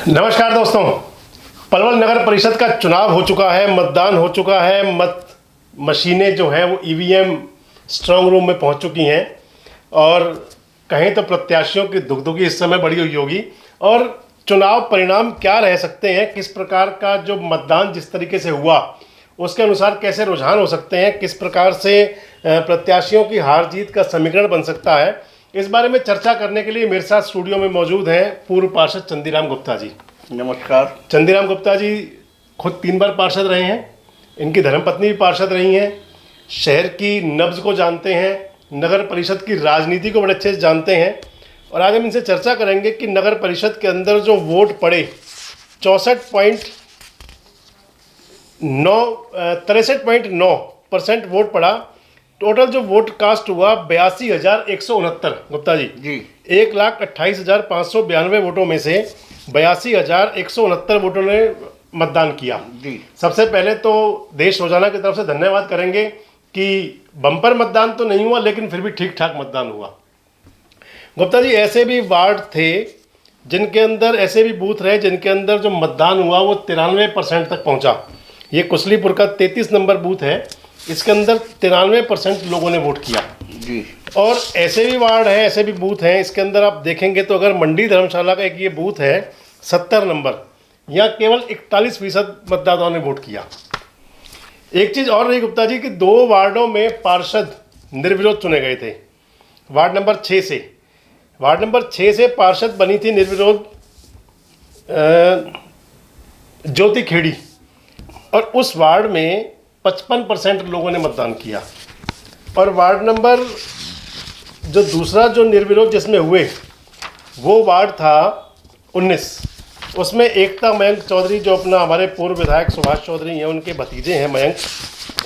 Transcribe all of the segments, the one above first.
नमस्कार दोस्तों, पलवल नगर परिषद का चुनाव हो चुका है, मतदान हो चुका है। मत मशीनें जो हैं वो ईवीएम स्ट्रांग रूम में पहुंच चुकी हैं और कहें तो प्रत्याशियों की दुगदुगी इस समय बढ़ी हुई होगी। और चुनाव परिणाम क्या रह सकते हैं, किस प्रकार का जो मतदान जिस तरीके से हुआ उसके अनुसार कैसे रुझान हो सकते हैं, किस प्रकार से प्रत्याशियों की हार जीत का समीकरण बन सकता है, इस बारे में चर्चा करने के लिए मेरे साथ स्टूडियो में मौजूद हैं पूर्व पार्षद चंदीराम गुप्ता जी। नमस्कार। चंदीराम गुप्ता जी खुद 3 बार पार्षद रहे हैं, इनकी धर्मपत्नी भी पार्षद रही हैं, शहर की नब्ज को जानते हैं, नगर परिषद की राजनीति को बड़े अच्छे से जानते हैं। और आज हम इनसे चर्चा करेंगे कि नगर परिषद के अंदर जो वोट पड़े 63.9% वोट पड़ा। टोटल जो वोट कास्ट हुआ 82,169। गुप्ता जी 1,28,592 वोटों में से 82,169 वोटों ने मतदान किया जी। सबसे पहले तो देश रोजाना की तरफ से धन्यवाद करेंगे कि बम्पर मतदान तो नहीं हुआ लेकिन फिर भी ठीक ठाक मतदान हुआ। गुप्ता जी, ऐसे भी वार्ड थे जिनके अंदर, ऐसे भी बूथ रहे जिनके अंदर जो मतदान हुआ वो 93% तक पहुंचा। ये कुसलीपुर का 33 नंबर बूथ है, इसके अंदर 93% लोगों ने वोट किया जी। और ऐसे भी वार्ड हैं, ऐसे भी बूथ हैं, इसके अंदर आप देखेंगे तो अगर मंडी धर्मशाला का एक ये बूथ है 70 नंबर, यहाँ केवल 41% मतदाताओं ने वोट किया। एक चीज़ और रही गुप्ता जी कि 2 वार्डों में पार्षद निर्विरोध चुने गए थे। वार्ड नंबर 6 से पार्षद बनी थी निर्विरोध ज्योति खेड़ी और उस वार्ड में 55% लोगों ने मतदान किया। और वार्ड नंबर जो दूसरा जो निर्विरोध जिसमें हुए वो वार्ड था 19, उसमें एकता मयंक चौधरी जो अपना हमारे पूर्व विधायक सुभाष चौधरी हैं उनके भतीजे हैं मयंक,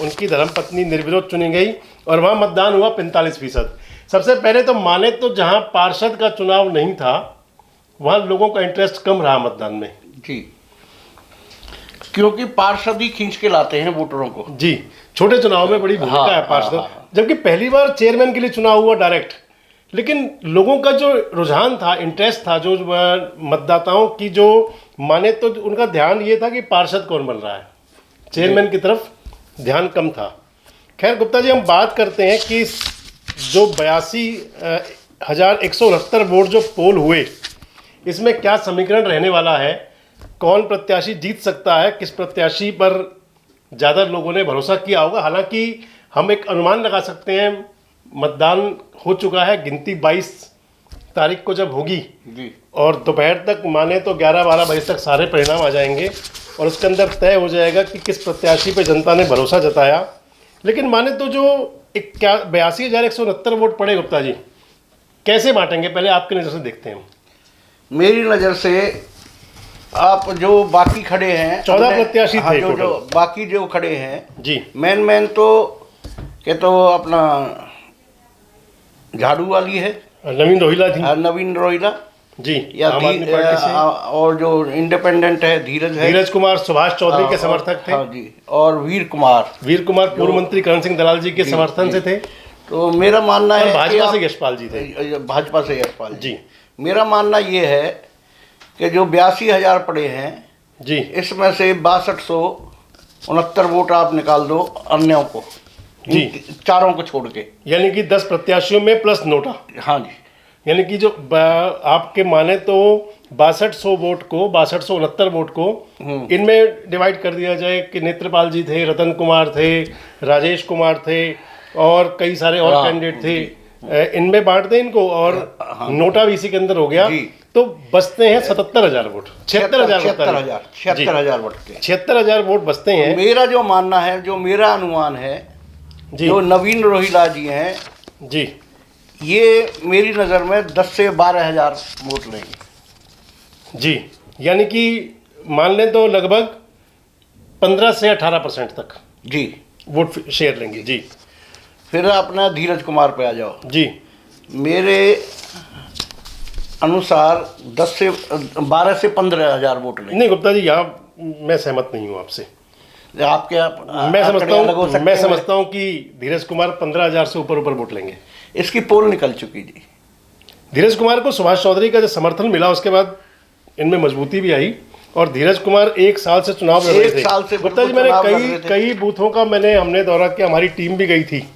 उनकी धर्मपत्नी निर्विरोध चुनी गई और वहाँ मतदान हुआ 45%। सबसे पहले तो माने तो जहाँ पार्षद का चुनाव नहीं था वहाँ लोगों का इंटरेस्ट कम रहा मतदान में जी, क्योंकि पार्षद ही खींच के लाते हैं वोटरों को जी। छोटे चुनाव में बड़ी भूमिका है पार्षद, जबकि पहली बार चेयरमैन के लिए चुनाव हुआ डायरेक्ट, लेकिन लोगों का जो रुझान था, इंटरेस्ट था, जो मतदाताओं की जो माने तो उनका ध्यान ये था कि पार्षद कौन बन रहा है, चेयरमैन की तरफ ध्यान कम था। खैर गुप्ता जी, हम बात करते हैं कि जो 82,169 वोट जो पोल हुए इसमें क्या समीकरण रहने वाला है, कौन प्रत्याशी जीत सकता है, किस प्रत्याशी पर ज़्यादा लोगों ने भरोसा किया होगा। हालांकि हम एक अनुमान लगा सकते हैं, मतदान हो चुका है, गिनती 22 तारीख को जब होगी जी और दोपहर तक माने तो 11-12 बजे तक सारे परिणाम आ जाएंगे और उसके अंदर तय हो जाएगा कि किस प्रत्याशी पर जनता ने भरोसा जताया। लेकिन माने तो जो 82,169 वोट पड़े गुप्ता जी, कैसे बांटेंगे, पहले आपकी नज़र से देखते हैं। मेरी नज़र से आप जो बाकी खड़े हैं 14 प्रत्याशी थे जो बाकी जो खड़े हैं जी, मैन तो के तो अपना झाड़ू वाली है नवीन रोहिला थी, नवीन रोहिला जी, या और जो इंडिपेंडेंट है धीरज कुमार सुभाष चौधरी के समर्थक थे। हाँ जी, और वीर कुमार पूर्व मंत्री करण सिंह दलाल जी के समर्थन से थे। तो मेरा मानना है भाजपा से यशपाल जी थे, भाजपा से यशपाल जी। मेरा मानना ये है कि जो 82,000 पड़े हैं जी, इसमें से 6269 वोट आप निकाल दो अन्यों को जी, चारों को छोड़ के, यानी कि 10 प्रत्याशियों में प्लस नोटा। हाँ जी, यानी कि जो आपके माने तो 6200 वोट को 6269 वोट को इनमें डिवाइड कर दिया जाए कि नेत्रपाल जी थे, रतन कुमार थे, राजेश कुमार थे और कई सारे और कैंडिडेट थे, इनमें बांट दें इनको और नोटा भी इसी के अंदर हो गया तो बचते हैं 77,000 वोट, 76,000 वोट के 76,000 वोट बचते हैं। मेरा जो मानना है, जो मेरा अनुमान है जी, जो नवीन रोहिला जी हैं जी, ये मेरी नज़र में 10 से 12,000 वोट लेंगे जी, यानी कि मान लें तो लगभग 15 से 18% तक जी वोट शेयर लेंगे जी। फिर अपना धीरज कुमार पे आ जाओ जी, मेरे अनुसार 12 से 15,000 वोट लेंगे। नहीं गुप्ता जी, यहाँ मैं सहमत नहीं हूँ आपसे। मैं समझता हूँ कि धीरज कुमार 15,000 से ऊपर वोट लेंगे। इसकी पोल निकल चुकी जी। धीरज कुमार को सुभाष चौधरी का जो समर्थन मिला उसके बाद इनमें मजबूती भी आई। और धीरज कुमार 1 साल से चुनाव लड़ रहे थे। 1 साल से गुप्ता जी, बिल्कुल चुनाव लड़ मैंने रहे थे। कई बूथों का हमने दौरा किया, हमारी टीम भी गई थी।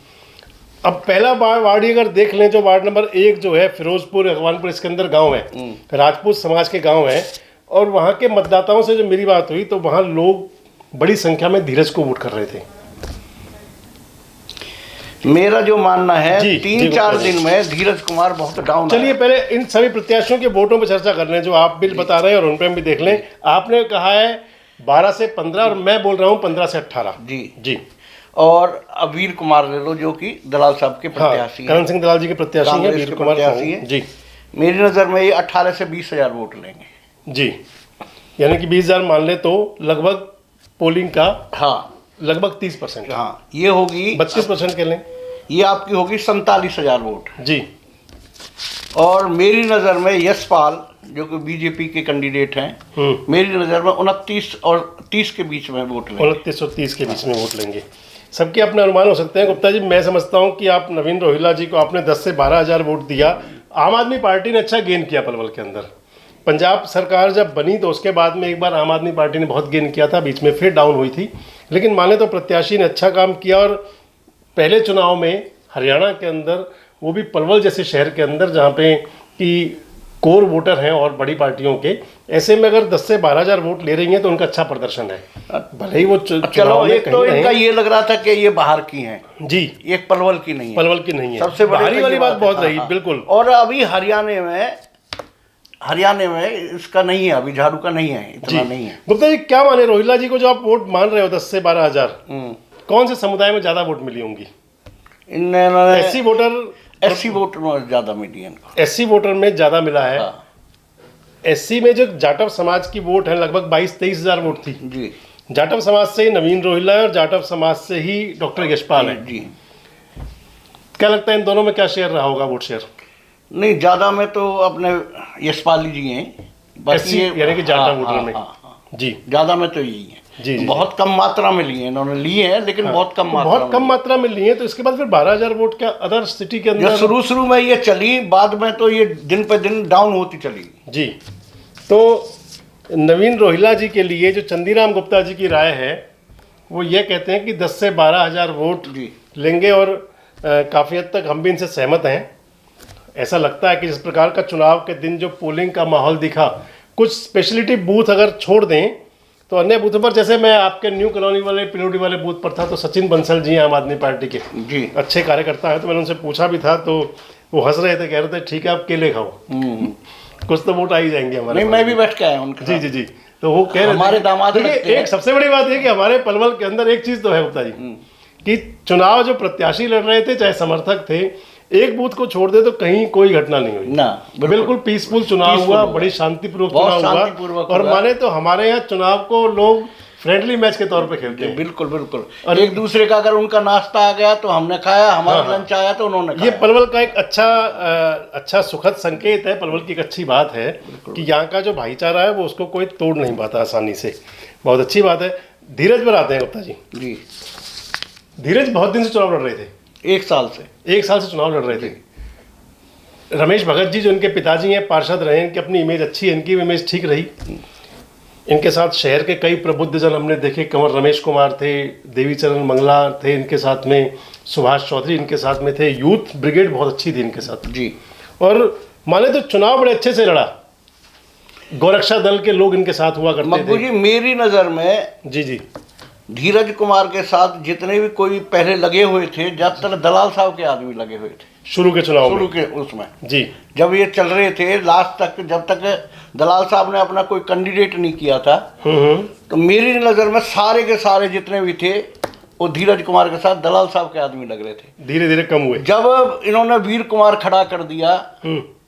अब पहला वार्ड ही अगर देख लें, जो वार्ड नंबर 1 जो है फिरोजपुर अगवानपुर, इसके अंदर गाँव है, राजपूत समाज के गाँव है। और वहाँ के मतदाताओं से जो मेरी बात हुई तो वहाँ लोग बड़ी संख्या में धीरज को वोट कर रहे थे। मेरा जो मानना है जी, 3-4 दिन में धीरज कुमार बहुत डाउन। चलिए पहले इन सभी प्रत्याशियों के वोटों पर चर्चा कर रहे हैं जो आप बिल बता रहे हैं, और उन पर भी देख लें। आपने कहा है 12 से 15 और मैं बोल रहा हूँ 15 से 18। जी जी। और अब वीर कुमार ले लो, जो कि दलाल साहब के प्रत्याशी हैं। करण सिंह दलाल जी के प्रत्याशी हैं, कांग्रेस वीर के कुमार प्रत्याशी हैं। जी मेरी नज़र में ये 18 से 20 हजार वोट लेंगे। जी, यानी कि 20,000 मान ले तो लगभग पोलिंग का हाँ लगभग 30%। हाँ, ये होगी 32% के लें, ये आपकी होगी 47 हजार वोट। जी। और मेरी नज़र में यशपाल, जो कि बीजेपी के कैंडिडेट हैं, मेरी नज़र में 29 और 30 के बीच में वोट लेंगे। 29 और 30 के बीच में वोट लेंगे। सबके अपने अनुमान हो सकते हैं। गुप्ता जी, मैं समझता हूं कि आप नवीन रोहिला जी को आपने 10 से 12 हजार वोट दिया। आम आदमी पार्टी ने अच्छा गेन किया पलवल के अंदर। पंजाब सरकार जब बनी तो उसके बाद में एक बार आम आदमी पार्टी ने बहुत गेन किया था, बीच में फिर डाउन हुई थी। लेकिन माने तो प्रत्याशी ने अच्छा काम किया। और पहले चुनाव में हरियाणा के अंदर, वो भी पलवल जैसे शहर के अंदर जहाँ पे कि कोर वोटर हैं और बड़ी पार्टियों के, ऐसे में अगर 10 से 12 हजार वोट ले रही हैं तो उनका अच्छा प्रदर्शन है। भले ही वो चलो, एक तो इनका ये लग रहा था कि ये बाहर की हैं जी, एक पलवल की नहीं है। पलवल की नहीं है, सबसे बड़ी बाहरी तो वाली ये बात बहुत है। रही। हाँ, बिल्कुल। और अभी हरियाणा में इसका नहीं है, अभी झाड़ू का नहीं है, इतना नहीं है। गुप्ता जी, क्या माने रोहिला जी को जो आप वोट मान रहे हो 10 से 12 हजार, कौन से समुदाय में ज्यादा वोट मिली होंगी? इन्होंने एससी वोटर में ज्यादा मिली है इनको। एससी वोटर में ज्यादा मिला है। हाँ। एससी में जो जाटव समाज की वोट है लगभग 22-23 हजार वोट थी। जी जाटव समाज से ही नवीन रोहिला है और जाटव समाज से ही डॉक्टर यशपाल है। जी। क्या लगता है इन दोनों में क्या शेयर रहा होगा वोट शेयर? नहीं, ज्यादा में तो अपने यशपाली जी हैं, एससी यानी कि जाटव वोटर में। जी, ज्यादा में तो यही है। जी, बहुत कम मात्रा में लिए इन्होंने, लिए हैं लेकिन बहुत कम मात्रा बहुत कम मात्रा में लिए। तो इसके बाद फिर 12 हजार वोट क्या अदर सिटी के अंदर? शुरू में ये चली, बाद में तो ये दिन पे दिन डाउन होती चली। जी। तो नवीन रोहिला जी के लिए जो चंदीराम गुप्ता जी की राय है, वो ये कहते हैं कि 10 से 12 हजार वोट लेंगे। और काफ़ी हद तक हम भी इनसे सहमत हैं। ऐसा लगता है कि जिस प्रकार का चुनाव के दिन जो पोलिंग का माहौल दिखा, कुछ स्पेशलिटी बूथ अगर छोड़ दें तो अन्य बूथों पर, जैसे मैं आपके न्यू कॉलोनी वाले पिलोडी वाले बूथ पर था तो सचिन बंसल जी आम आदमी पार्टी के जी अच्छे कार्यकर्ता हैं, तो मैंने उनसे पूछा भी था तो वो हंस रहे थे, कह रहे थे ठीक है आप केले खाओ, कुछ तो वोट आ ही जाएंगे हमारे। नहीं, मैं भी बैठ के आया उनके जी जी जी। तो वो कह रहे हमारे दामाद देखिए, एक सबसे बड़ी बात है कि हमारे पलवल के अंदर एक चीज तो है गुप्ता जी, कि चुनाव जो प्रत्याशी लड़ रहे थे चाहे समर्थक थे, एक बूथ को छोड़ दे तो कहीं कोई घटना नहीं हुई ना। बिल्कुल पीसफुल चुनाव हुआ, बड़ी शांतिपूर्वक चुनाव हुआ। और माने तो हमारे यहाँ चुनाव को लोग फ्रेंडली मैच के तौर पे खेलते हैं। बिल्कुल बिल्कुल। और एक दूसरे का अगर उनका नाश्ता आ गया तो हमने खाया, हमारा लंच आया तो उन्होंने खाया। ये पलवल का एक अच्छा सुखद संकेत है। पलवल की एक अच्छी बात है कि यहाँ का जो भाईचारा है वो उसको कोई तोड़ नहीं पाता आसानी से। बहुत अच्छी बात है। धीरज पर आते हैं गुप्ता जी। जी, धीरज बहुत दिन से चुनाव लड़ रहे थे। 1 साल से चुनाव लड़ रहे थे। रमेश भगत जी जो इनके पिताजी हैं, पार्षद रहे, इनकी अपनी इमेज अच्छी है, इनकी इमेज ठीक रही। इनके साथ शहर के कई प्रबुद्ध जन हमने देखे, कंवर रमेश कुमार थे, देवीचरण मंगला थे इनके साथ में, सुभाष चौधरी इनके साथ में थे, यूथ ब्रिगेड बहुत अच्छी थी इनके साथ जी। और माने तो चुनाव बड़े अच्छे से लड़ा। गौरक्षा दल के लोग इनके साथ हुआ करते मकबू जी, मेरी नज़र में जी जी धीरज कुमार के साथ जितने भी कोई पहले लगे हुए थे, जब तक दलाल साहब के आदमी लगे हुए थे शुरू के चुनाव शुरू में। के उसमें जी, जब ये चल रहे थे लास्ट तक, जब तक दलाल साहब ने अपना कोई कैंडिडेट नहीं किया था, तो मेरी नज़र में सारे के सारे जितने भी थे वो धीरज कुमार के साथ दलाल साहब के आदमी लग रहे थे। धीरे धीरे कम हुए। जब इन्होंने वीर कुमार खड़ा कर दिया,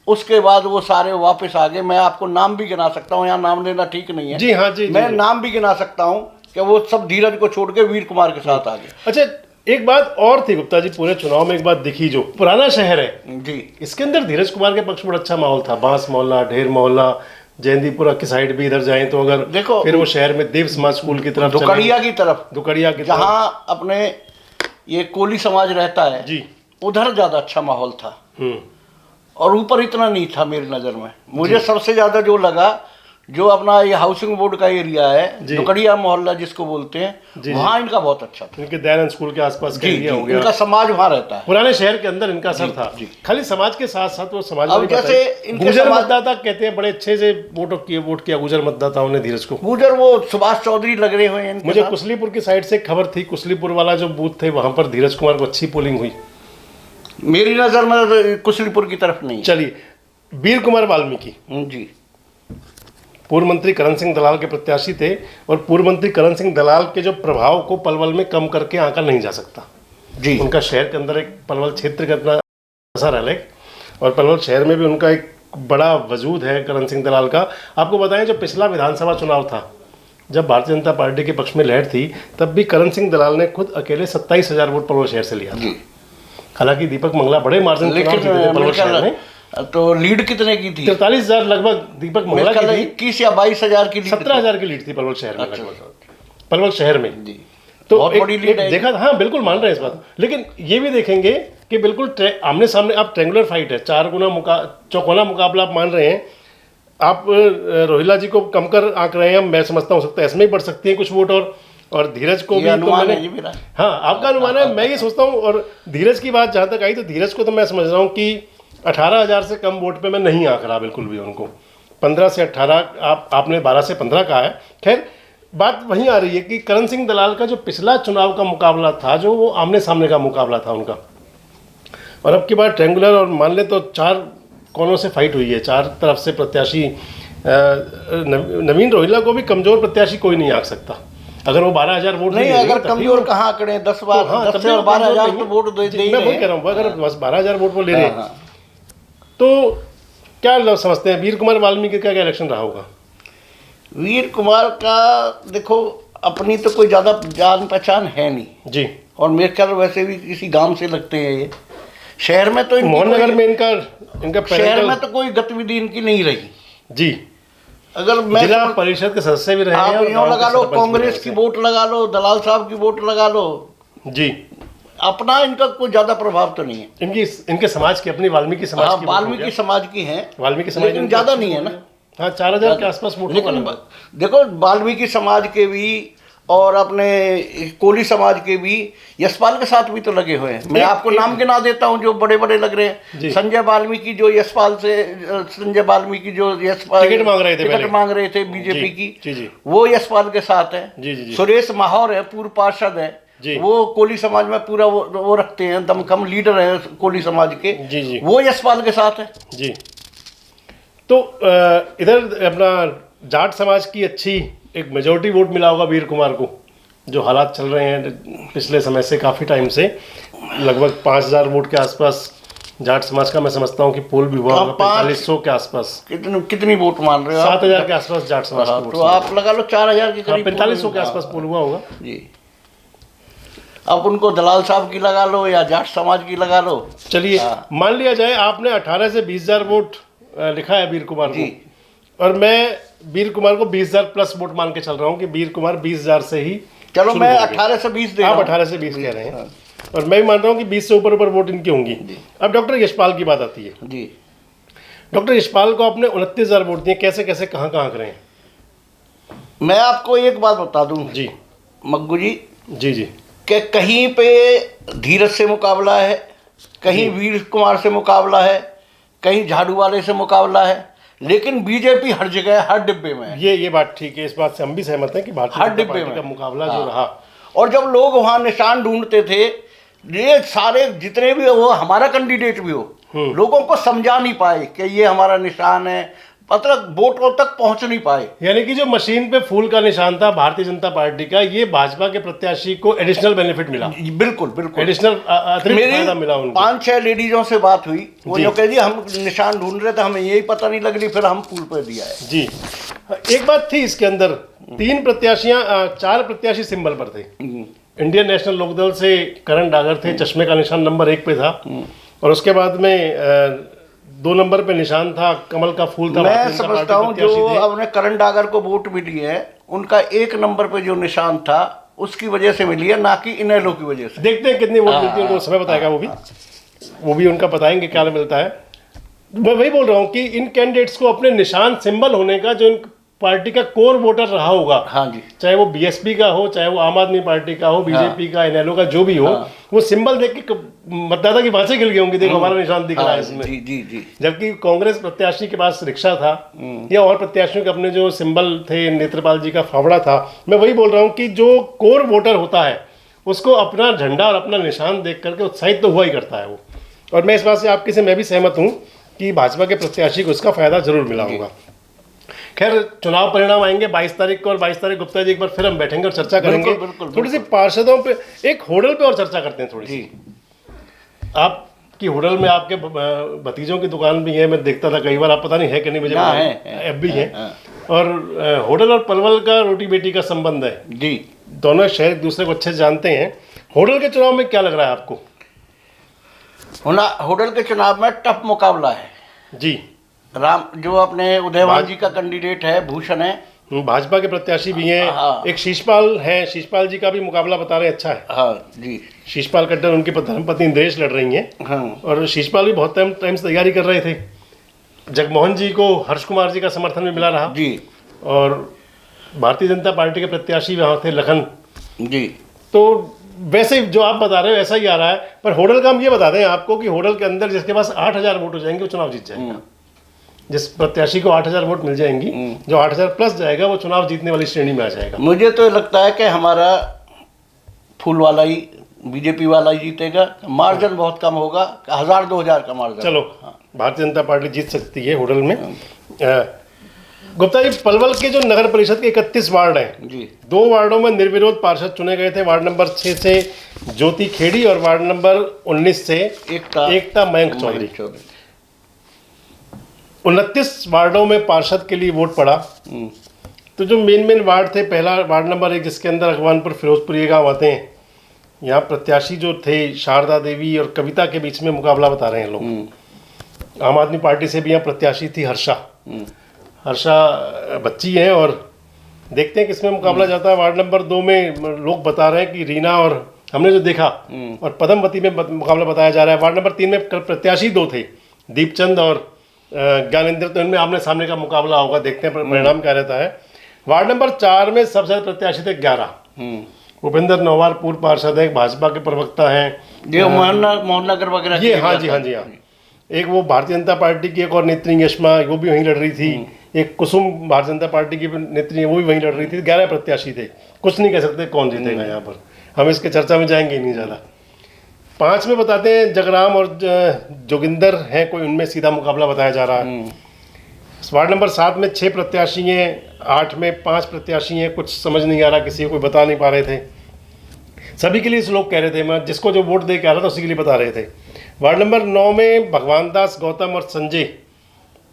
उसके बाद वो सारे वापस आ गए। मैं आपको नाम भी गिना सकता हूँ, यहाँ नाम लेना ठीक नहीं है। जी हाँ जी, मैं नाम भी गिना सकता हूँ कि वो सब धीरज को छोड़ के वीर कुमार के साथ आ गए। अच्छा, एक बात और थी गुप्ता जी, पूरे चुनाव में एक बात दिखी, जो पुराना शहर है जी, इसके अंदर धीरज कुमार के पक्ष में बड़ा अच्छा माहौल था। बांस मोहल्ला, ढेर मोहल्ला, जयंतीपुरा की साइड भी इधर जाएं तो अगर देखो, फिर वो शहर में देव समाज स्कूल की तरफ, दुकड़िया की तरफ, दुकड़िया की जहाँ अपने ये कोली समाज रहता है जी, उधर ज्यादा अच्छा माहौल था और ऊपर इतना नहीं था मेरी नज़र में। मुझे सबसे ज्यादा जो लगा जो अपना ये हाउसिंग बोर्ड का एरिया है, जी। दुकड़िया मोहल्ला जिसको बोलते हैं, जी, वहाँ इनका बहुत अच्छा था। इनके दयानंद स्कूल के आसपास का जी, एरिया जी, हो गया, इनका समाज वहाँ रहता है। पुराने शहर के अंदर इनका असर जी, था। जी। खाली समाज के साथ साथ वो समाज अब में जैसे इनके गुर्जर समाज- मतदाता कहते हैं, बड़े अच्छे से वोट किया गुर्जर मतदाताओं ने धीरज को। गुजर वो सुभाष चौधरी लग रहे हुए हैं इनके मुझे साथ। कुसलीपुर की साइड से एक खबर थी, कुसलीपुर वाला जो बूथ थे वहां पर धीरज कुमार को अच्छी पोलिंग हुई। मेरी नज़र में कुशलीपुर की तरफ नहीं। चलिए, वीर कुमार वाल्मीकि जी, पूर्व मंत्री करण सिंह दलाल के प्रत्याशी थे, और पूर्व मंत्री करण सिंह दलाल के जो प्रभाव को पलवल में कम करके आंका नहीं जा सकता। जी, उनका शहर के अंदर एक पलवल क्षेत्र का इतना असर है, और पलवल शहर में भी उनका एक बड़ा वजूद है करण सिंह दलाल का। आपको बताएं, जो पिछला विधानसभा चुनाव था, जब भारतीय जनता पार्टी के पक्ष में लहर थी, तब भी करण सिंह दलाल ने खुद अकेले 27,000 वोट पलवल शहर से लिया था। जी। हालांकि दीपक मंगला बड़े मार्जिन लेकिन पलवल शहर में तो लीड कितने की थी? 43,000 लगभग दीपक मंगला की थी। 21 या 22,000 की लीड। 17,000 की लीड थी पलवल शहर में, अच्छा। लगभग पलवल शहर में। जी, तो बहुत बड़ी लीड है। देखा, हाँ बिल्कुल मान रहे हैं इस बात, लेकिन ये भी देखेंगे कि बिल्कुल आमने सामने आप ट्रेंगुलर फाइट है, चौकोना मुकाबला आप मान रहे हैं। आप रोहिला जी को कम कर आंक रहे हैं, मैं समझता हूँ सकता है इसमें ही बढ़ सकती है कुछ वोट, और धीरज को ये भी तो अनुमान मैंने, है जी मेरा। हाँ आपका अनुमान है, मैं ये सोचता हूँ। और धीरज की बात जहाँ तक आई, तो धीरज को तो मैं समझ रहा हूँ कि 18,000 से कम वोट पे मैं नहीं आंक रहा बिल्कुल भी उनको। 15 से 18, आपने 12 से 15 कहा है। खैर, बात वहीं आ रही है कि करण सिंह दलाल का जो पिछला चुनाव का मुकाबला था, जो वो आमने सामने का मुकाबला था उनका, और अब की बार ट्रेंगुलर, और मान ले तो 4 कोनों से फाइट हुई है, 4 तरफ से प्रत्याशी। नवीन रोहिला को भी कमजोर प्रत्याशी कोई नहीं आंक सकता। अगर वो 12,000 वोट नहीं, ले अगर तब भी कमजोर वो- कहाँ आंकड़े 10 तो बार हाँ, 10 तब से भी और वो 12,000 कमजोर तो नहीं वोट दे है। ही मैं वही रहे कह रहा हूँ, अगर बस 12,000 वोट वो ले रहे हाँ, हैं, हाँ। तो क्या लोग समझते हैं वीर कुमार वाल्मीकि का क्या इलेक्शन रहा होगा? वीर कुमार का देखो, अपनी तो कोई ज़्यादा जान पहचान है नहीं जी, और मेरे ख्याल वैसे भी किसी गांव से लगते हैं ये। शहर में तो मोहन नगर में इनका शहर parental- में तो कोई गतिविधि इनकी नहीं रही। जी, अगर मैं जिला परिषद के सदस्य भी रहे हैं, आप और यूँ गांव के लगा लो, सरपंच भी कांग्रेस रहे की हैं। वोट लगा लो, दलाल साहब की वोट लगा लो, जी, अपना इनका कोई ज्यादा प्रभाव तो नहीं है। इनके समाज की, अपनी वाल्मीकि समाज हाँ, की वोट हो वाल्मीकि गया। समाज की है, वाल्मीकि समाज लेकिन इनकी ज्यादा अच्छी नहीं है वोट ना। हाँ, 4,000 के आसपास वोट होगा लेकिन लगभग। देखो, वाल्मीकि समाज के भी और अपने कोली समाज के भी यशपाल के साथ भी तो लगे हुए हैं। मैं आपको नाम गिना देता हूँ जो बड़े बड़े लग रहे हैं। जी। संजय वाल्मीकि जो यशपाल से, संजय वाल्मीकि जो यशपाल टिकट मांग रहे थे, टिकट मांग रहे थे बीजेपी जी, की, जी, जी। वो यशपाल के साथ है। जी, जी, जी। सुरेश माहौर है, पूर्व पार्षद है, जी। वो कोली समाज में पूरा वो रखते हैं, दमखम लीडर है कोली समाज के। जी, जी। वो यशपाल के साथ है। जी, तो इधर अपना जाट समाज की अच्छी एक मेजोरिटी वोट मिला होगा वीर कुमार को, जो हालात चल रहे हैं पिछले समय से, काफ़ी टाइम से, लगभग 5,000 वोट के आसपास जाट समाज का मैं समझता हूँ कि पोल भी हुआ होगा, 4500 के आसपास, कितनी वोट मान रहे हो आप? 7,000 के आसपास जाट समाज हाँ, की तो वोट, आप लगा लो 4,000 के करीब 4500 के आसपास पोल हुआ होगा। जी। अब उनको दलाल साहब की लगा लो या जाट समाज की लगा लो। चलिए, हाँ। मान लिया जाए आपने 18 से 20,000 वोट लिखा है वीर कुमार जी। को, और मैं वीर कुमार को 20,000 प्लस वोट मान के चल रहा हूँ कि वीर कुमार 20,000 से ही चलो, शुरू मैं होंगे। 18 से 20 दे रहा आप हूं। 18 से 20 कह रहे हैं, और मैं भी मान रहा हूँ कि 20 से ऊपर ऊपर वोट इनकी होंगी। अब डॉक्टर यशपाल की बात आती है। जी। डॉक्टर यशपाल को आपने 29,000 वोट दिए, कैसे कैसे कहाँ कहाँ करें? मैं आपको एक बात बता दूं जी, मग्गू जी, जी, जी, कि कहीं पे धीरज से मुकाबला है, कहीं वीर कुमार से मुकाबला है, कहीं झाड़ू वाले से मुकाबला है, लेकिन बीजेपी हर जगह, हर डिब्बे में है। ये बात ठीक है, इस बात से हम भी सहमत हैं कि भारतीय हर जनता डिब्बे पार्टी में। का मुकाबला जो हाँ। रहा, और जब लोग वहाँ निशान ढूंढते थे, ये सारे जितने भी हो, हमारा कैंडिडेट भी हो, लोगों को समझा नहीं पाए कि ये हमारा निशान है, मतलब वोटों तक पहुंच नहीं पाए। यानी कि जो मशीन पे फूल का निशान था भारतीय जनता पार्टी का, ये भाजपा के प्रत्याशी को एडिशनल बेनिफिट मिला, बिल्कुल बिल्कुल। एडिशनल अतिरिक्त मेरी फायदा मिला उनको। 5-6 लेडीजों से बात हुई, वो जी। जो कह दी हम निशान ढूंढ रहे थे, हमें यही पता नहीं लग रही, फिर हम फूल पे दिया है। जी, एक बात थी इसके अंदर, 4 प्रत्याशी सिंबल पर थे। इंडियन नेशनल लोकदल से करण डागर थे, चश्मे का निशान नंबर 1 पे था, और उसके बाद में 2 नंबर पे निशान था, कमल का फूल था। मैं भारतीय जनता समझता पार्टी हूँ प्रत्याशी जो थे। अपने करण डागर को वोट मिली है, उनका 1 नंबर पे जो निशान था उसकी वजह से मिली है, ना कि इनेलो की वजह से। देखते हैं कितनी वोट मिलती है, उनको समय बताएगा वो भी उनका बताएंगे क्या मिलता है। मैं वही बोल रहा हूँ कि इन कैंडिडेट्स को अपने निशान सिंबल होने का जो पार्टी का कोर वोटर रहा होगा, हाँ जी, चाहे वो बीएसपी का हो, चाहे वो आम आदमी पार्टी का हो, बीजेपी का, इनेलो का, जो भी हो, वो सिंबल देख के मतदाता की बातें गिल गई होंगी, देखो हमारा निशान दिख रहा है इसमें। जी जी जी। जबकि कांग्रेस प्रत्याशी के पास रिक्शा था या और प्रत्याशियों के अपने जो सिंबल थे, नेत्रपाल जी का फावड़ा था। मैं वही बोल रहा हूँ कि जो कोर वोटर होता है उसको अपना झंडा और अपना निशान देख करके उत्साहित तो हुआ ही करता है वो। और मैं इस बात से आपके से मैं भी सहमत हूँ कि भाजपा के प्रत्याशी को इसका फायदा जरूर मिला होगा। खैर, चुनाव परिणाम आएंगे 22 तारीख को, और 22 तारीख गुप्ता जी एक बार फिर हम बैठेंगे और चर्चा करेंगे। बिल्कुल, थोड़ी सी पार्षदों पे, एक होडल पे और चर्चा करते हैं थोड़ी सी। आपकी होडल में आपके भतीजों की दुकान भी है, मैं देखता था कई बार, आप पता नहीं है कि नहीं, मुझे अब भी है। और होडल और पलवल का रोटी बेटी का संबंध है जी, दोनों शहर एक दूसरे को अच्छे से जानते हैं। होडल के चुनाव में क्या लग रहा है आपको? होडल के चुनाव में टफ मुकाबला है जी। राम जो अपने उदयवान जी का कैंडिडेट है, भूषण है, भाजपा के प्रत्याशी भी हैं। हाँ। एक शीशपाल हैं, शीशपाल जी का भी मुकाबला बता रहे हैं अच्छा है। हाँ जी, शीशपाल कट्टर उनकी धर्मपत्नी इंद्रेश लड़ रही हैं। हाँ। और शीशपाल भी बहुत टाइम से तैयारी कर रहे थे। जगमोहन जी को हर्ष कुमार जी का समर्थन भी मिला रहा जी, और भारतीय जनता पार्टी के प्रत्याशी वहाँ थे लखन जी। तो वैसे ही जो आप बता रहे हो ऐसा ही आ रहा है। पर होडल का हम ये बता दें आपको कि होडल के अंदर जिसके पास 8000 वोट हो जाएंगे वो चुनाव जीत जाएगा। जिस प्रत्याशी को 8000 वोट मिल जाएंगी, जो 8000 प्लस जाएगा वो चुनाव जीतने वाली श्रेणी में आ जाएगा। मुझे तो लगता है कि हमारा फूल वाला ही, बीजेपी वाला ही जीतेगा। मार्जिन बहुत कम होगा, 1000-2000 का मार्जिन। चलो, भारतीय जनता पार्टी जीत सकती है होडल में। गुप्ता जी, पलवल के जो नगर परिषद के 31 वार्ड हैं जी, 2 वार्डों में निर्विरोध पार्षद चुने गए थे। वार्ड नंबर 6 से ज्योति खेड़ी और वार्ड नंबर 19 से एकता मयंक चौधरी। 29 वार्डों में पार्षद के लिए वोट पड़ा। तो जो मेन वार्ड थे, पहला वार्ड नंबर 1 जिसके अंदर अगवानपुर फिरोजपुर ये गाँव आते हैं, यहाँ प्रत्याशी जो थे शारदा देवी और कविता के बीच में मुकाबला बता रहे हैं लोग। आम आदमी पार्टी से भी यहाँ प्रत्याशी थी हर्षा बच्ची हैं, और देखते हैं किसमें मुकाबला जाता है। वार्ड नंबर 2 में लोग बता रहे हैं कि रीना, और हमने जो देखा, और पद्मवती में मुकाबला बताया जा रहा है। वार्ड नंबर 3 में प्रत्याशी 2 थे, दीपचंद और ज्ञानेंद्र, तो इनमें आमने सामने का मुकाबला होगा। देखते हैं परिणाम क्या रहता है। वार्ड नंबर 4 में सबसे ज्यादा प्रत्याशी थे 11। भूपेंद्र नौवार पूर्व पार्षद है, भाजपा के प्रवक्ता हैं, जो मोहन नगर वगैरह। ये हाँ जी। एक वो भारतीय जनता पार्टी की एक और नेत्री यशमा, वो भी वहीं लड़ रही थी। एक कुसुम भारतीय जनता पार्टी की नेत्री है, वो भी वहीं लड़ रही थी। 11 प्रत्याशी थे। कुछ नहीं कह सकते कौन जीतेगा यहाँ पर, हम इसके चर्चा में जाएंगे ही नहीं ज़्यादा। 5 में बताते हैं जगराम और जोगिंदर हैं, कोई उनमें सीधा मुकाबला बताया जा रहा है। वार्ड नंबर 7 में 6 प्रत्याशी हैं, 8 में 5 प्रत्याशी हैं। कुछ समझ नहीं आ रहा, किसी को कोई बता नहीं पा रहे थे। सभी के लिए इस लोग कह रहे थे, मैं जिसको जो वोट दे के आ रहा था उसी के लिए बता रहे थे। वार्ड नंबर 9 में भगवान दास, गौतम और संजय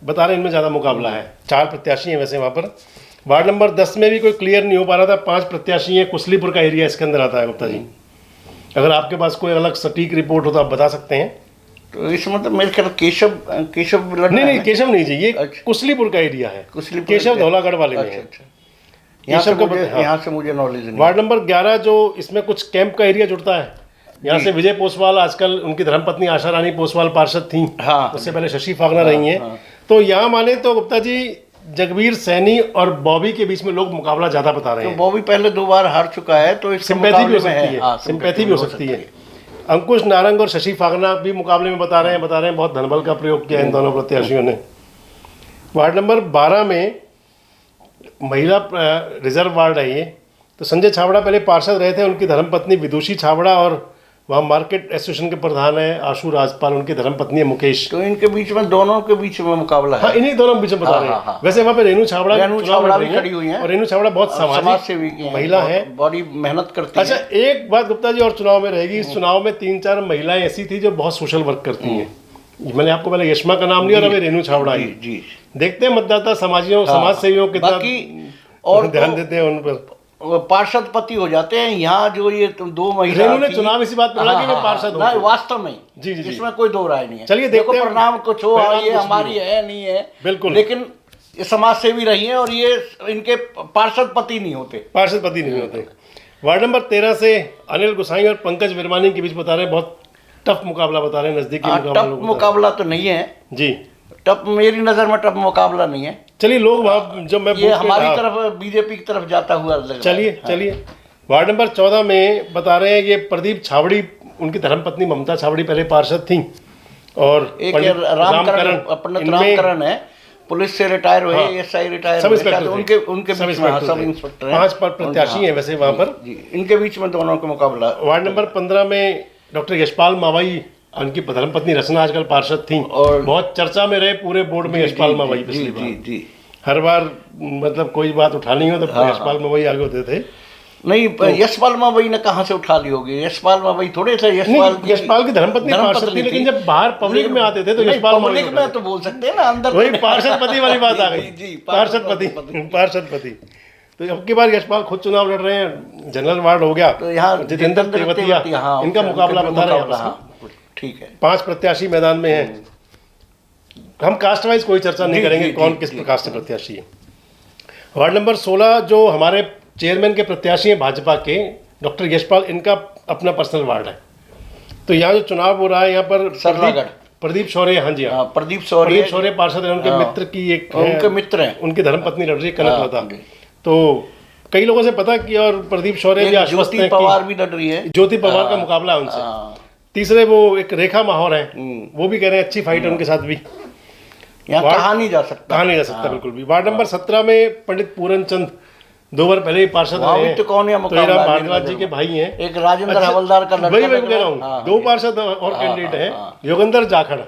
बता रहे, इनमें ज़्यादा मुकाबला है। 4 प्रत्याशी हैं वैसे वहाँ पर। वार्ड नंबर 10 में भी कोई क्लियर नहीं हो पा रहा था, 5 प्रत्याशी हैं। कुसलीपुर का एरिया इसके अंदर आता है। गुप्ता जी, अगर आपके पास कोई अलग सटीक रिपोर्ट हो तो आप बता सकते हैं। तो इस मतलब मेरे ख्याल केशव नहीं, केशव नहीं जी, ये कुसलीपुर का एरिया है। केशव धौलागढ़ वाले में है। यहाँ से मुझे नॉलेज नहीं। वार्ड नंबर 11 जो इसमें कुछ कैंप का एरिया जुड़ता है, यहाँ से विजय पोसवाल, आजकल उनकी धर्मपत्नी आशा रानी पोसवाल पार्षद थी। हाँ, उससे पहले शशि फागना रही हैं। तो यहाँ माने तो गुप्ता जी जगबीर सैनी और बॉबी के बीच में लोग मुकाबला ज्यादा बता रहे हैं। तो बॉबी पहले 2 बार हार चुका है, तो सिंपैथी भी हो सकती है, सिंपैथी भी हो सकती है। अंकुश नारंग और शशि फागना भी मुकाबले में बता रहे हैं बहुत धनबल का प्रयोग किया इन दोनों प्रत्याशियों ने। वार्ड नंबर 12 में महिला रिजर्व वार्ड है ये, तो संजय छाबड़ा पहले पार्षद रहे थे, उनकी धर्मपत्नी विदुषी छाबड़ा, और वहाँ मार्केट एसोसिएशन के प्रधान है आशु राजपाल, उनकी धर्मपत्नी है मुकेश। तो इनके बीच में, दोनों के बीच में मुकाबला है। हाँ, इन्हीं दोनों बीच में बता रहे हैं। वैसे वहाँ पे रेणु छाबड़ा भी खड़ी हुई है, और रेणु छाबड़ा बहुत समाज सेवी महिला है, बड़ी मेहनत करती है। अच्छा, एक बात गुप्ता जी और चुनाव में रहेगी, इस चुनाव में 3-4 महिलाएं ऐसी थी जो बहुत सोशल वर्क करती हैं। मैंने आपको पहले यशमा का नाम लिया और अभी रेणु छाबड़ा जी। देखते हैं मतदाता समाज सेवियों कितना और ध्यान देते हैं उन पर, पार्षद पति हो जाते हैं। यहाँ जो ये 2 महिला, रेणु ने चुनाव इसी बात पर लड़ा कि वे पार्षद हो, वास्तव में जी, इसमें कोई 2 राय नहीं है। चलिए देखते हैं, परिणाम कुछ हो, ये हमारी है नहीं है बिल्कुल, लेकिन ये समाज सेवी रही हैं और ये इनके पार्षद पति नहीं होते। वार्ड नंबर 13 से अनिल गुसाई और पंकज विरमानी के बीच बता रहे हैं, बहुत टफ मुकाबला बता रहे हैं, नजदीकी टफ मुकाबला तो नहीं है जी। मेरी नज़र में टफ मुकाबला नहीं है। चलिए लोग वहाँ जब मैं ये बूथ पे हमारी था- तरफ बीजेपी की तरफ जाता हुआ लग रहा है। चलिए चलिए वार्ड नंबर 14 में बता रहे हैं ये प्रदीप छावड़ी, उनकी धर्मपत्नी ममता छावड़ी पहले पार्षद थी, और एक पंडित रामकरण, पंडित इनमें रामकरण है, पुलिस से रिटायर हुए, हाँ, एसआई रिटायर सब हुए, इंस्पेक्टर शायद थे। उनके उनके सब बीच में, हाँ, इंस्पेक्टर सब थे। इंस्पेक्टर हैं। 5 प्रत्याशी हैं वैसे वहाँ पर। जी, इनके बीच में दोनों का मुकाबला। वार्ड नंबर 15 में डॉक्टर यशपाल मावाई, उनकी धर्मपत्नी रचना आजकल पार्षद थी और बहुत चर्चा में रहे पूरे बोर्ड में यशपाल मावाई जी पिछली जी बार। जी। हर बार मतलब कोई बात उठानी हो तो यशपाल मावाई आगे होते थे। नहीं, यशपाल मावई ने कहाँ से उठा ली होगी? यशपाल मावई थोड़े थे। यशपाल की धर्मपत्नी पार्षद थी, लेकिन जब बाहर पब्लिक में आते थे तो यशपाल मावई पब्लिक में तो बोल सकते हैं ना, अंदर वही पार्षदपति वाली बात आ गई। जी, पार्षदपति तो अब की बार यशपाल खुद चुनाव लड़ रहे हैं, जनरल वार्ड हो गया तो यहाँ जितेंद्र तेवतिया, हाँ, इनका मुकाबला बता रहे हैं। हाँ, ठीक है। 5 प्रत्याशी मैदान में हैं। हम कास्ट वाइज कोई चर्चा नहीं करेंगे कौन किस प्रकार से प्रत्याशी है। वार्ड नंबर 16 जो हमारे चेयरमैन के प्रत्याशी हैं भाजपा के डॉक्टर यशपाल, इनका अपना पर्सनल वार्ड है। तो यहाँ जो चुनाव हो रहा है यहाँ पर सरलागढ़ प्रदीप शौर्य, हाँ जी हाँ, प्रदीप शौर्य पार्षद हैं, उनके मित्र की एक उनके मित्र हैं, उनकी धर्मपत्नी लड़ रही है कनकलता। तो कई लोगों से पता कि और प्रदीप शौर्य भी आश्वस्त ज्योति हैं पवार भी लड़ रही है, ज्योति पवार का मुकाबला है उनसे। तीसरे वो एक रेखा माहौर है, वो भी कह रहे हैं अच्छी फाइट है उनके साथ भी। यहाँ कहा नहीं जा सकता बिल्कुल भी। वार्ड नंबर 17 में पंडित पूरन चंद 2 बार पहले ही पार्षद रहे हैं। तो कौन है तो हीरा भारद्वाज जी के भाई हैं। एक राजेंद्र हवलदार का लड़का, वही कह रहा हूँ, 2 पार्षद और कैंडिडेट हैं। योगेंद्र जाखड़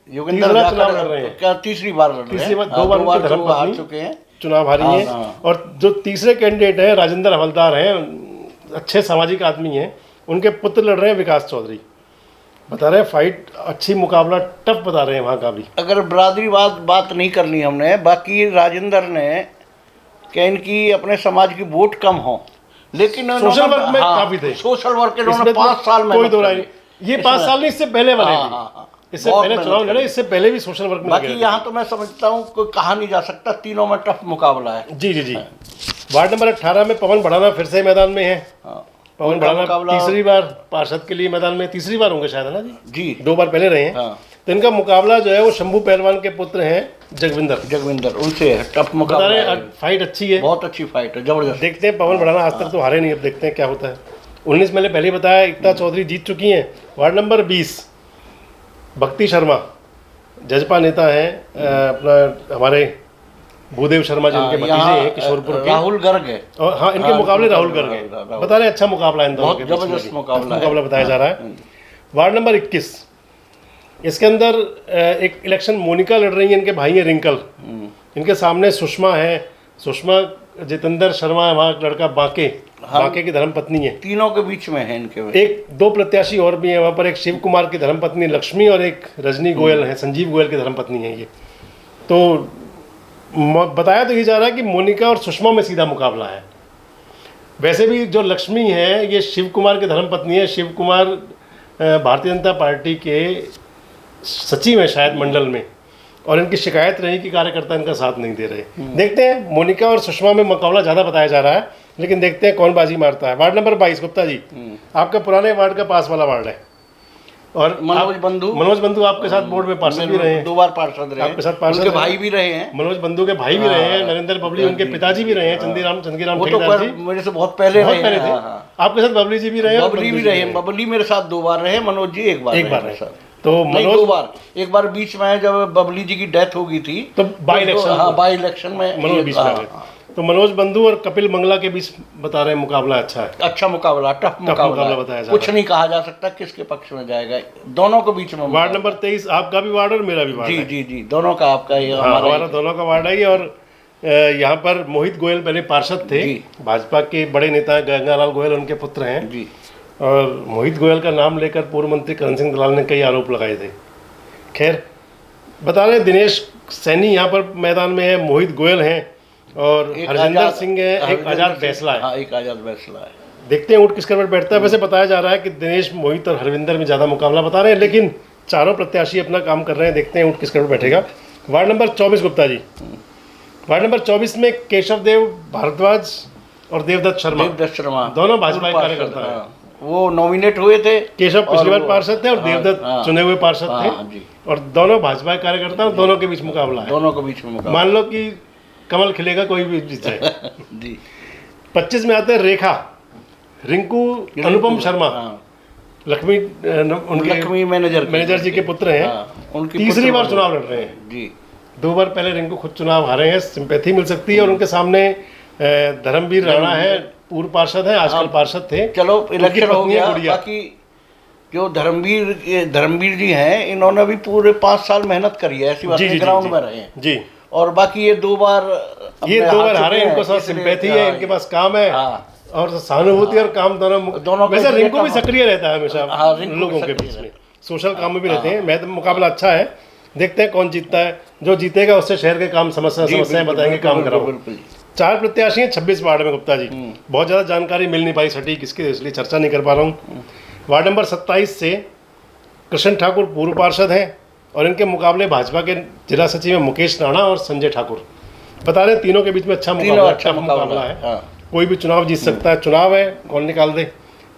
योगेंद्र चुनाव लड़ रहे हैं, क्या तीसरी बार लड़ रहे हैं? तीसरी बार 2 बार उनकी धर्मपत्नी हार चुके हैं, चुनाव हारी है। और जो तीसरे कैंडिडेट हैं राजेंद्र हवलदार हैं, अच्छे सामाजिक आदमी हैं, उनके पुत्र लड़ रहे हैं विकास चौधरी। बता रहे हैं फाइट अच्छी, मुकाबला टफ बता रहे हैं वहाँ का भी। अगर बरादरीवाद बात नहीं करनी हमने, बाकी राजेंद्र ने क्या इनकी अपने समाज की वोट कम हो, लेकिन सोशल वर्क में काफी थे। सोशल वर्क के उन्होंने 5 साल में कोई दो राय नहीं, ये 5 साल नहीं, इससे पहले वाले भी, इससे पहले चुनाव लड़े, इससे पहले भी सोशल वर्क में बाकी यहाँ तो मैं समझता हूँ कोई कहा नहीं जा सकता, तीनों में टफ मुकाबला है। जी जी जी। वार्ड नंबर 18 में पवन बढ़ाना फिर से मैदान में है। पवन बढ़ाना तीसरी बार पार्षद के लिए मैदान में, तीसरी बार होंगे शायद, है ना जी? 2 बार पहले रहे हैं। तो इनका मुकाबला जो है वो शंभू पहलवान के पुत्र हैं जगविंदर, उनसे टफ मुकाबला है। फाइट अच्छी है, बहुत अच्छी फाइट है, जबरदस्त। देखते हैं, पवन बढ़ाना आज तक तो हारे नहीं, अब देखते हैं क्या होता है। 19 मैंने पहले बताया एकता चौधरी जीत चुकी हैं। वार्ड नंबर 20 भक्ति शर्मा जजपा नेता हैं, अपना हमारे भूदेव शर्मा जी उनके भतीजे हैं किशोरपुर के, राहुल गर्ग है। और हाँ, इनके मुकाबले राहुल गर्ग हैं। बता रहे हैं अच्छा मुकाबला है इन दोनों के बीच में, जबरदस्त मुकाबला बताया जा रहा है। वार्ड नंबर 21 इसके अंदर एक इलेक्शन मोनिका लड़ रही है, इनके भाई हैं रिंकल, इनके सामने सुषमा है, सुषमा जितेंद्र शर्मा है, वहाँ लड़का बांके की धर्मपत्नी है। तीनों के बीच में है इनके। एक 2 प्रत्याशी और भी हैं वहाँ पर, एक शिव कुमार की धर्मपत्नी लक्ष्मी और एक रजनी गोयल है, संजीव गोयल की धर्मपत्नी है ये। तो बताया तो ये जा रहा है कि मोनिका और सुषमा में सीधा मुकाबला है। वैसे भी जो लक्ष्मी है ये शिव कुमार की धर्मपत्नी है। शिव कुमार भारतीय जनता पार्टी के सचिव है शायद मंडल में, और इनकी शिकायत रही कि कार्यकर्ता इनका साथ नहीं दे रहे। देखते हैं, मोनिका और सुषमा में मुकाबला ज़्यादा बताया जा रहा है, लेकिन देखते हैं कौन बाजी मारता है। वार्ड नंबर 22 गुप्ता जी, आपका पुराने वार्ड का पास वाला वार्ड है, और मनोज बंधु आपके साथ बोर्ड में पार्षद भी रहे हैं, 2 बार पार्षद रहे, आपके साथ पार्षद, उनके भाई भी रहे हैं, मनोज बंधु के भाई भी रहे हैं, नरेंद्र बबली उनके पिताजी भी रहे हैं, चंदीराम ठेकेदार जी मेरे से बहुत पहले थे। आपके साथ बबली जी भी रहे, बबली मेरे साथ 2 बार रहे, मनोज जी एक बार रहे। तो मनोज 2 बार, एक बार बीच में जब बबली जी की डेथ हो गई थी तो बाई इलेक्शन में मनोज बीच में। तो मनोज बंधु और कपिल मंगला के बीच बता रहे हैं मुकाबला अच्छा है, अच्छा मुकाबला, टफ मुकाबला बताया जा रहा है। कुछ नहीं कहा जा सकता किसके पक्ष में जाएगा, दोनों के बीच में। वार्ड नंबर 23 आपका भी वार्ड और मेरा भी वार्ड है। जी दोनों का, आपका हमारा दोनों का वार्ड है। और यहाँ पर मोहित गोयल पहले पार्षद थे, भाजपा के बड़े नेता गंगालाल गोयल उनके पुत्र हैं जी। और मोहित गोयल का नाम लेकर पूर्व मंत्री करण सिंह दलाल ने कई आरोप लगाए थे। खैर, बता रहे दिनेश सैनी यहाँ पर मैदान में है, मोहित गोयल हैं, और हरजिंदर सिंह है, एक आजाद फैसला है। एक आजाद फैसला है। देखते हैं ऊँट किसका पर बैठता है। वैसे बताया जा रहा है कि दिनेश, मोहित और हरविंदर में ज़्यादा मुकाबला बता रहे हैं, लेकिन चारों प्रत्याशी अपना काम कर रहे हैं। देखते हैं ऊँट किसका पर बैठेगा। Ward number 24 Gupta ji, ward number 24 में केशव देव भारद्वाज और देवदत्त शर्मा दोनों भाजपा के कार्यकर्ता हैं। वो नॉमिनेट हुए थे, केशव पिछली बार पार्षद थे और देवदत्त चुने हुए पार्षद थे। और दोनों भाजपा के कार्यकर्ता और दोनों के बीच मुकाबला है। दोनों के बीच में मुकाबला। मान लो कि कमल खिलेगा, कोई भी जीत जाए। जी। 25 में आते हैं रेखा, रिंकू अनुपम शर्मा, हाँ। लक्ष्मी उनके लक्ष्मी मैनेजर जी के पुत्र हैं। हाँ, उनकी तीसरी बार पुत्र चुनाव लड़ रहे हैं जी। 2 बार पहले रिंकू खुद चुनाव हारे हैं, सिंपैथी मिल सकती है। और उनके सामने धर्मवीर राणा है, पूर्व पार्षद हैं, आजकल पार्षद थे। चलो इलेक्शन हो पत्नी है गया। गुड़िया। बाकी जो धर्मवीर जी हैं, इन्होंने भी पूरे 5 साल मेहनत करी है, ऐसी बात नहीं, ग्राउंड में रहे हैं जी। और बाकी ये 2 बार हारे, इनको साथ सिंपैथी है, इनके पास काम है और सहानुभूति और काम दोनों वैसे रिंकू भी सक्रिय रहता है हमेशा लोगों के बीच में, सोशल काम में भी रहते हैं। मैं तो मुकाबला अच्छा है, देखते हैं कौन जीतता है। जो जीतेगा उससे शहर के काम समस्याएं बताएंगे, काम कराओ। 4 प्रत्याशी हैं 26 वार्ड में गुप्ता जी। बहुत ज़्यादा जानकारी मिल नहीं पाई सटीक इसकी, इसलिए चर्चा नहीं कर पा रहा हूँ। वार्ड नंबर 27 से कृष्ण ठाकुर पूर्व पार्षद हैं और इनके मुकाबले भाजपा के जिला सचिव हैं मुकेश राणा और संजय ठाकुर। बता रहे तीनों के बीच में अच्छा मुकाबला है। कोई भी चुनाव जीत सकता है, चुनाव है, कौन निकाल दे।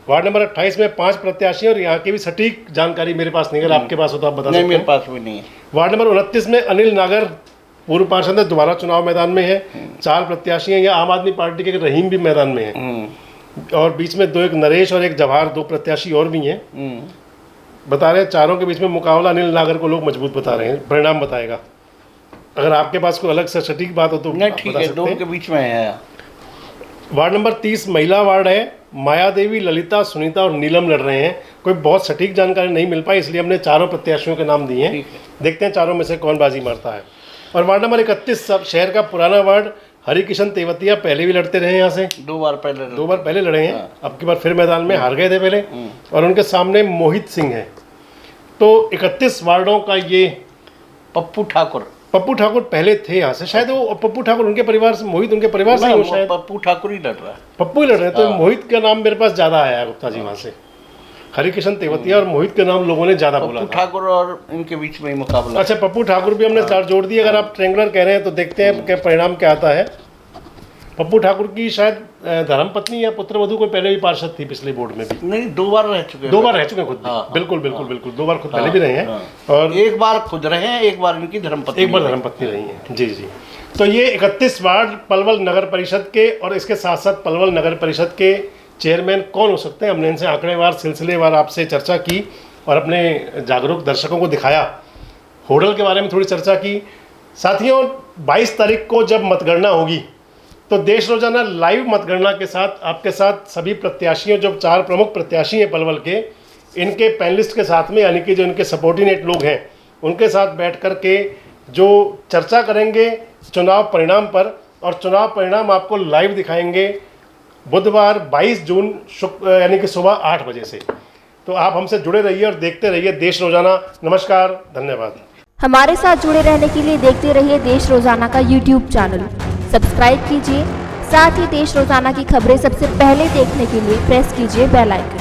वार्ड नंबर 28 में 5 प्रत्याशी और यहाँ की भी सटीक जानकारी मेरे पास नहीं है, अगर आपके पास हो तो आप बता सकते हैं। मेरे पास भी नहीं है। वार्ड नंबर 29 में अनिल नागर पूर्व पार्षद है, दोबारा चुनाव मैदान में है। 4 प्रत्याशी हैं, या आम आदमी पार्टी के रहीम भी मैदान में है। और बीच में 2, एक नरेश और एक जवाहर, 2 प्रत्याशी और भी हैं। बता रहे हैं चारों के बीच में मुकाबला अनिल नागर को लोग मजबूत बता रहे हैं, परिणाम बताएगा। अगर आपके पास कोई अलग से सटीक बात हो तो नहीं, ठीक है, 2 के बीच में है। वार्ड नंबर 30 महिला वार्ड है, माया देवी, ललिता, सुनीता और नीलम लड़ रहे हैं। कोई बहुत सटीक जानकारी नहीं मिल पाई, इसलिए हमने चारों प्रत्याशियों के नाम दिए हैं। देखते हैं चारों में से कौन बाजी मारता है। और वार्ड नंबर 31 शहर का पुराना वार्ड, हरिकिशन तेवतिया पहले भी लड़ते रहे, यहाँ से 2 बार पहले लड़े हैं। अब की बार फिर मैदान में हार गए थे पहले। और उनके सामने मोहित सिंह है। तो 31 वार्डों का ये पप्पू ठाकुर पहले थे यहाँ से, शायद वो पप्पू ठाकुर उनके परिवार से, मोहित उनके परिवार से हो, शायद पप्पू ठाकुर ही लड़ रहा है। पप्पू ही लड़ रहे हैं। तो मोहित का नाम मेरे पास ज्यादा आया है गुप्ता जी वहाँ से। हरिकिशन तेवतिया और मोहित के नाम लोगों ने ज्यादा बोला। पप्पू ठाकुर और इनके बीच में ही मुकाबला। अच्छा, पप्पू ठाकुर भी हमने स्टार जोड़ दी। अगर आप ट्रेंगुलर कह रहे हैं तो देखते हैं क्या परिणाम क्या आता है। पप्पू ठाकुर की शायद धर्मपत्नी या पुत्रवधू कोई पहले भी पार्षद थी पिछले बोर्ड में भी। नहीं, 2 बार रह चुके हैं। 2 बार रह चुके हैं खुद भी। बिल्कुल 2 बार खुद पहले भी रहे हैं। और 1 बार खुद रहे हैं, 1 बार इनकी धर्मपत्नी, 1 बार धर्मपत्नी रही है। जी। तो ये 31 वार्ड पलवल नगर परिषद के, और इसके साथ साथ पलवल नगर परिषद के चेयरमैन कौन हो सकते हैं, हमने इनसे आंकड़ेवार सिलसिलेवार आपसे चर्चा की और अपने जागरूक दर्शकों को दिखाया। होडल के बारे में थोड़ी चर्चा की। साथियों, 22 तारीख को जब मतगणना होगी तो देश रोजाना लाइव मतगणना के साथ आपके साथ सभी प्रत्याशियों, जो 4 प्रमुख प्रत्याशी हैं पलवल के, इनके पैनलिस्ट के साथ में, यानी कि जो इनके सपोर्टिनेट लोग हैं, उनके साथ बैठ कर के जो चर्चा करेंगे चुनाव परिणाम पर, और चुनाव परिणाम आपको लाइव दिखाएंगे बुधवार 22 जून यानी कि सुबह 8 बजे से। तो आप हमसे जुड़े रहिए और देखते रहिए देश रोजाना। नमस्कार, धन्यवाद। हमारे साथ जुड़े रहने के लिए देखते रहिए देश रोजाना का यूट्यूब चैनल, सब्सक्राइब कीजिए। साथ ही देश रोजाना की खबरें सबसे पहले देखने के लिए प्रेस कीजिए बेल आइकन।